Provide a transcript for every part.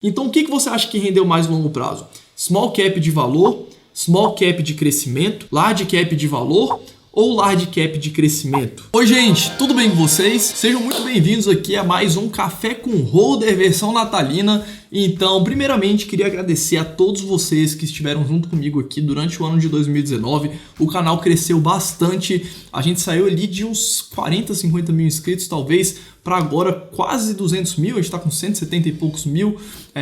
Então o que você acha que rendeu mais no longo prazo? Small cap de valor, small cap de crescimento, large cap de valor ou large cap de crescimento? Oi gente, tudo bem com vocês? Sejam muito bem-vindos aqui a mais um Café com Holder versão natalina. Então, primeiramente, queria agradecer a todos vocês que estiveram junto comigo aqui durante o ano de 2019. O canal cresceu bastante, a gente saiu ali de uns 40, 50 mil inscritos talvez, para agora quase 200 mil, a gente está com 170 e poucos mil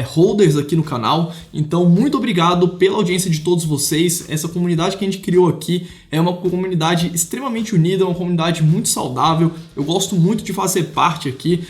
holders aqui no canal. Então, muito obrigado pela audiência de todos vocês. Essa comunidade que a gente criou aqui é uma comunidade extremamente unida, uma comunidade muito saudável. Eu gosto muito de fazer parte aqui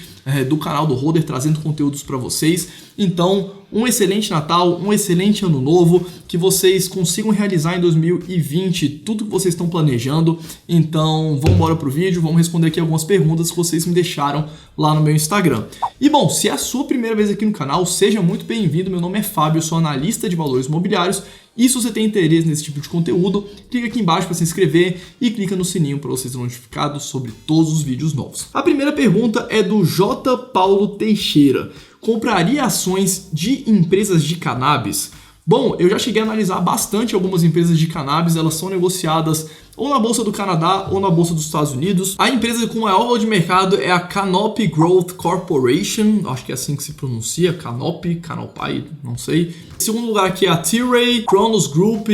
do canal do Holder, trazendo conteúdos para vocês. Então, um excelente Natal, um excelente Ano Novo, que vocês consigam realizar em 2020 tudo que vocês estão planejando. Então, vamos embora pro vídeo, vamos responder aqui algumas perguntas que vocês me deixaram lá no meu Instagram. E bom, se é a sua primeira vez aqui no canal, seja muito bem-vindo. Meu nome é Fábio, eu sou analista de valores imobiliários. E se você tem interesse nesse tipo de conteúdo, clica aqui embaixo para se inscrever e clica no sininho para você ser notificado sobre todos os vídeos novos. A primeira pergunta é do J. Paulo Teixeira. Compraria ações de empresas de cannabis? Bom, eu já cheguei a analisar bastante algumas empresas de cannabis, elas são negociadas ou na Bolsa do Canadá ou na Bolsa dos Estados Unidos. A empresa com maior valor de mercado é a Canopy Growth Corporation, acho que é assim que se pronuncia, Canopy, não sei. Em segundo lugar aqui é a Tilray, Cronos Group,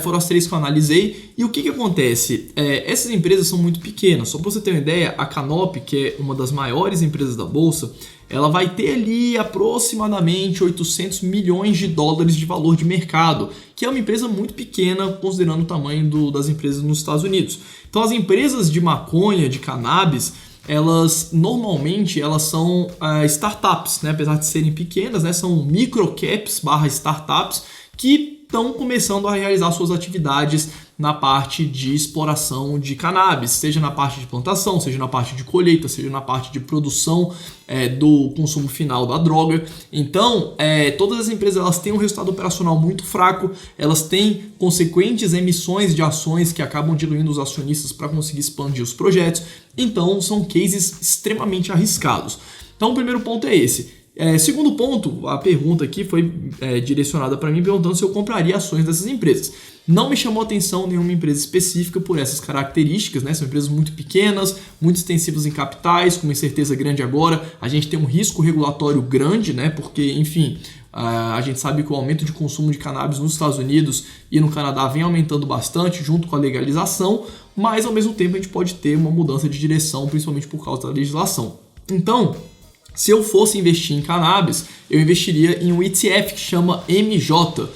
foram as três que eu analisei. E o que acontece? Essas empresas são muito pequenas, só para você ter uma ideia, a Canopy, que é uma das maiores empresas da Bolsa, ela vai ter ali aproximadamente 800 milhões de dólares de valor de mercado, que é uma empresa muito pequena considerando o tamanho das empresas nos Estados Unidos. Então as empresas de maconha, de cannabis, elas normalmente são startups, né? Apesar de serem pequenas, né? São microcaps / startups que estão começando a realizar suas atividades na parte de exploração de cannabis, seja na parte de plantação, seja na parte de colheita, seja na parte de produção do consumo final da droga. Então, todas as empresas elas têm um resultado operacional muito fraco, elas têm consequentes emissões de ações que acabam diluindo os acionistas para conseguir expandir os projetos. Então, são cases extremamente arriscados. Então, o primeiro ponto é esse. Segundo ponto, a pergunta aqui foi direcionada para mim perguntando se eu compraria ações dessas empresas. Não me chamou atenção nenhuma empresa específica por essas características, né? São empresas muito pequenas, muito extensivas em capitais, com uma incerteza grande agora. A gente tem um risco regulatório grande, né? Porque, enfim, a gente sabe que o aumento de consumo de cannabis nos Estados Unidos e no Canadá vem aumentando bastante junto com a legalização, mas ao mesmo tempo a gente pode ter uma mudança de direção, principalmente por causa da legislação. Então, se eu fosse investir em cannabis, eu investiria em um ETF que chama MJ,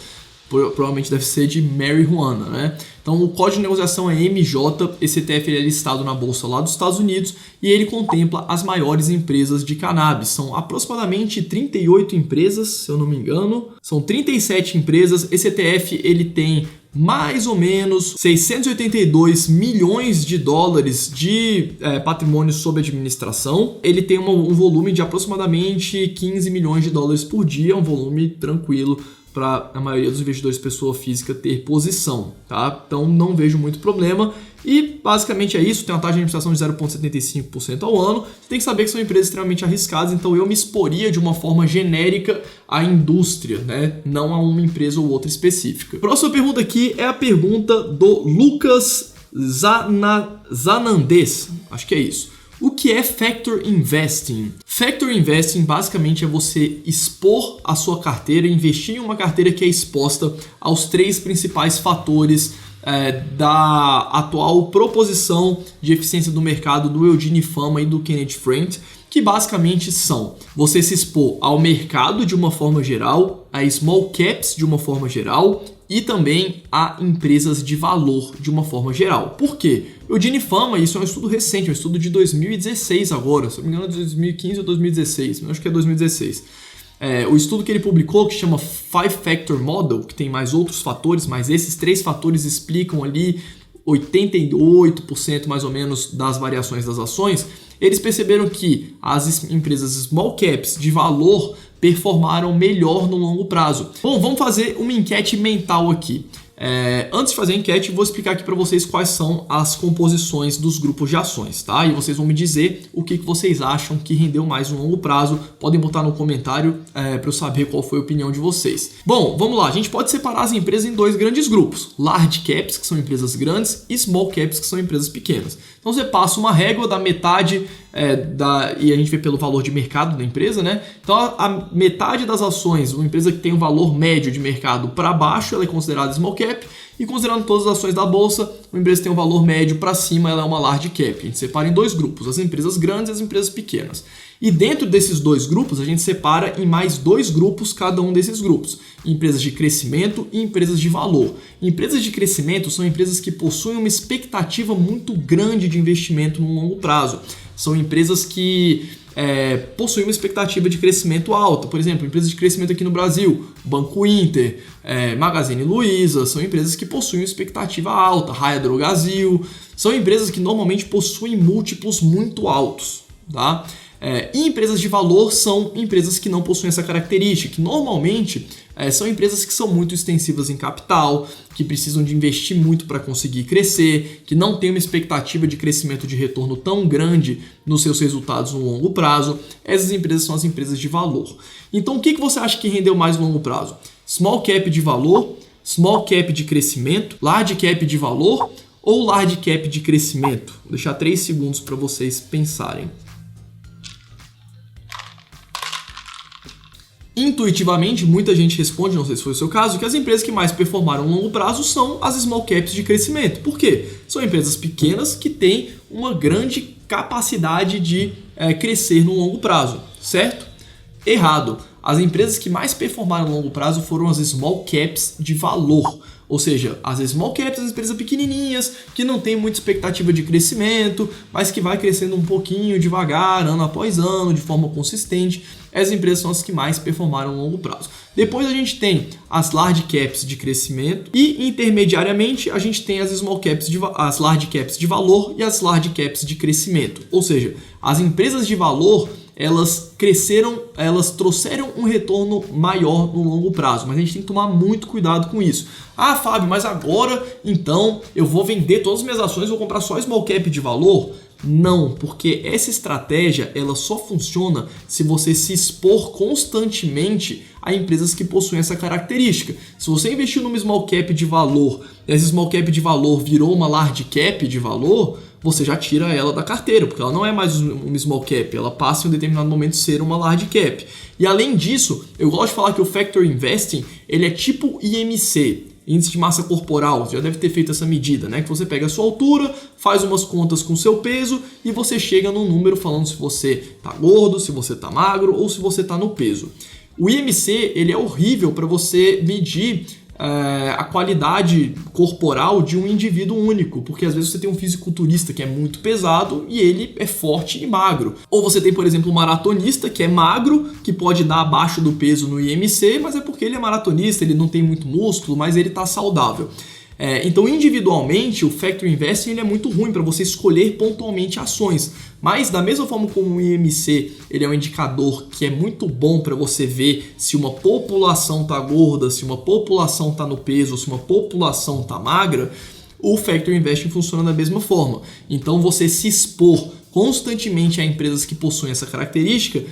provavelmente deve ser de marijuana, né? Então o código de negociação é MJ, esse ETF é listado na bolsa lá dos Estados Unidos e ele contempla as maiores empresas de cannabis. São aproximadamente 38 empresas, se eu não me engano, são 37 empresas. Esse ETF ele tem mais ou menos 682 milhões de dólares de patrimônio sob administração. Ele tem um volume de aproximadamente 15 milhões de dólares por dia, um volume tranquilo para a maioria dos investidores pessoa física ter posição, tá? Então não vejo muito problema e basicamente é isso, tem uma taxa de administração de 0,75% ao ano. Você tem que saber que são empresas extremamente arriscadas, então eu me exporia de uma forma genérica à indústria, né? Não a uma empresa ou outra específica. Próxima pergunta aqui é a pergunta do Lucas Zanandes, acho que é isso. O que é Factor Investing? Factor Investing basicamente é você expor a sua carteira, investir em uma carteira que é exposta aos três principais fatores da atual proposição de eficiência do mercado do Eugene Fama e do Kenneth Friend, que basicamente são você se expor ao mercado de uma forma geral, a small caps de uma forma geral e também a empresas de valor de uma forma geral. Por quê? O Eugene Fama, isso é um estudo recente, um estudo de 2016 agora, se não me engano é de 2015 ou 2016, mas acho que é 2016. O estudo que ele publicou, que chama Five Factor Model, que tem mais outros fatores, mas esses três fatores explicam ali 88% mais ou menos das variações das ações. Eles perceberam que as empresas small caps de valor performaram melhor no longo prazo. Bom, vamos fazer uma enquete mental aqui. Antes de fazer a enquete, vou explicar aqui para vocês quais são as composições dos grupos de ações, tá? E vocês vão me dizer o que vocês acham que rendeu mais no longo prazo. Podem botar no comentário para eu saber qual foi a opinião de vocês. Bom, vamos lá. A gente pode separar as empresas em dois grandes grupos. Large caps, que são empresas grandes, e small caps, que são empresas pequenas. Então você passa uma régua da metade e a gente vê pelo valor de mercado da empresa, né? Então a metade das ações, uma empresa que tem um valor médio de mercado para baixo, ela é considerada small cap, e considerando todas as ações da bolsa, uma empresa que tem um valor médio para cima, ela é uma large cap. A gente separa em dois grupos, as empresas grandes e as empresas pequenas. E dentro desses dois grupos, a gente separa em mais dois grupos cada um desses grupos. Empresas de crescimento e empresas de valor. Empresas de crescimento são empresas que possuem uma expectativa muito grande de investimento no longo prazo. São empresas que possuem uma expectativa de crescimento alta. Por exemplo, empresas de crescimento aqui no Brasil, Banco Inter, Magazine Luiza, são empresas que possuem uma expectativa alta. Raia Drogasil, são empresas que normalmente possuem múltiplos muito altos, tá? E empresas de valor são empresas que não possuem essa característica, que normalmente são empresas que são muito extensivas em capital, que precisam de investir muito para conseguir crescer, que não têm uma expectativa de crescimento de retorno tão grande nos seus resultados no longo prazo. Essas empresas são as empresas de valor. Então o que você acha que rendeu mais no longo prazo? Small cap de valor, small cap de crescimento, large cap de valor ou large cap de crescimento? Vou deixar 3 segundos para vocês pensarem. Intuitivamente, muita gente responde, não sei se foi o seu caso, que as empresas que mais performaram no longo prazo são as small caps de crescimento. Por quê? São empresas pequenas que têm uma grande capacidade de crescer no longo prazo, certo? Errado. As empresas que mais performaram no longo prazo foram as small caps de valor. Ou seja, as small caps, as empresas pequenininhas, que não tem muita expectativa de crescimento, mas que vai crescendo um pouquinho devagar, ano após ano, de forma consistente. Essas empresas são as que mais performaram no longo prazo. Depois a gente tem as large caps de crescimento e, intermediariamente, a gente tem as as large caps de valor e as large caps de crescimento. Ou seja, as empresas de valor, elas cresceram, elas trouxeram um retorno maior no longo prazo, mas a gente tem que tomar muito cuidado com isso. Ah, Fábio, mas agora, então, eu vou vender todas as minhas ações e vou comprar só small cap de valor? Não, porque essa estratégia ela só funciona se você se expor constantemente a empresas que possuem essa característica. Se você investiu numa small cap de valor e essa small cap de valor virou uma large cap de valor, você já tira ela da carteira, porque ela não é mais uma small cap, ela passa em um determinado momento a ser uma large cap. E além disso, eu gosto de falar que o Factor Investing ele é tipo IMC, Índice de Massa Corporal. Você já deve ter feito essa medida, né? Que você pega a sua altura, faz umas contas com o seu peso e você chega num número falando se você está gordo, se você está magro ou se você está no peso. O IMC ele é horrível para você medir a qualidade corporal de um indivíduo único, porque às vezes você tem um fisiculturista que é muito pesado e ele é forte e magro. Ou você tem, por exemplo, um maratonista que é magro, que pode dar abaixo do peso no IMC, mas é porque ele é maratonista, ele não tem muito músculo, mas ele está saudável. Então, individualmente, o Factor Investing ele é muito ruim para você escolher pontualmente ações. Mas, da mesma forma como o IMC ele é um indicador que é muito bom para você ver se uma população está gorda, se uma população está no peso, se uma população está magra, o Factor Investing funciona da mesma forma. Então, você se expor constantemente a empresas que possuem essa característica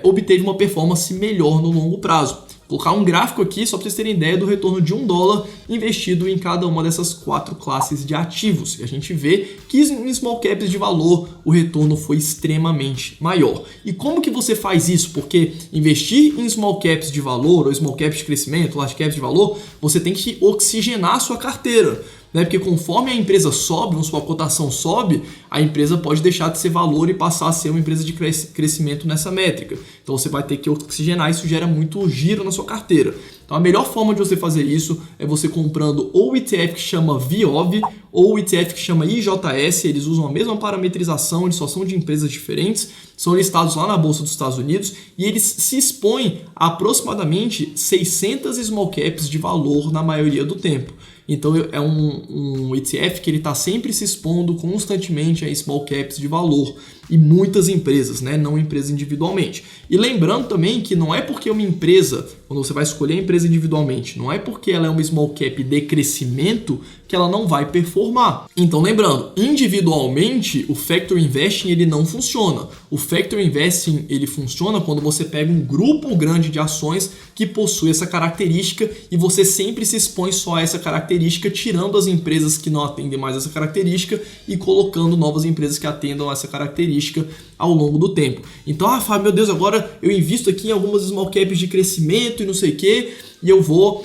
obteve uma performance melhor no longo prazo. Vou colocar um gráfico aqui só para vocês terem ideia do retorno de $1 investido em cada uma dessas 4 classes de ativos. E a gente vê que em small caps de valor o retorno foi extremamente maior. E como que você faz isso? Porque investir em small caps de valor ou small caps de crescimento, large caps de valor, você tem que oxigenar a sua carteira. Porque conforme a empresa sobe, a sua cotação sobe, a empresa pode deixar de ser valor e passar a ser uma empresa de crescimento nessa métrica. Então você vai ter que oxigenar, isso gera muito giro na sua carteira. Então a melhor forma de você fazer isso é você comprando ou o ETF que chama VIOV ou o ETF que chama IJS, eles usam a mesma parametrização, eles só são de empresas diferentes, são listados lá na Bolsa dos Estados Unidos e eles se expõem a aproximadamente 600 small caps de valor na maioria do tempo. Então é um ETF que ele está sempre se expondo constantemente a small caps de valor. e muitas empresas, né? Não empresas individualmente. E lembrando também que não é porque uma empresa, quando você vai escolher a empresa individualmente, não é porque ela é uma small cap de crescimento que ela não vai performar. Então lembrando, individualmente o Factor Investing ele não funciona. O Factor Investing ele funciona quando você pega um grupo grande de ações que possui essa característica e você sempre se expõe só a essa característica, tirando as empresas que não atendem mais essa característica e colocando novas empresas que atendam essa característica ao longo do tempo. Então, Fábio, meu Deus, agora eu invisto aqui em algumas small caps de crescimento e não sei o que, e eu vou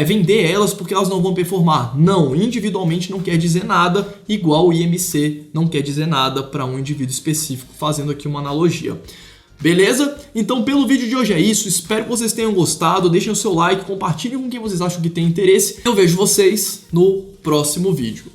vender elas porque elas não vão performar. Não, individualmente não quer dizer nada, igual o IMC não quer dizer nada para um indivíduo específico, fazendo aqui uma analogia. Beleza? Então pelo vídeo de hoje é isso, espero que vocês tenham gostado, deixem o seu like, compartilhem com quem vocês acham que tem interesse. Eu vejo vocês no próximo vídeo.